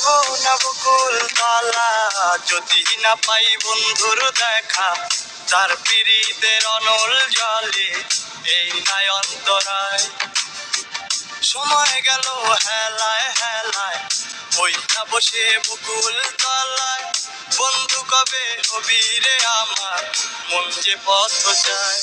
যাব না বকুল তলা, যদি না পাই বন্ধুর দেখা, তার পিরিতের অনল জলে এই নাই অন্তরায়। সময় গেল হেলায় হেলায়, বইটা বসে বকুল তলায়, বন্ধু কবে হবি রে আমার, মন যে পথ চায়।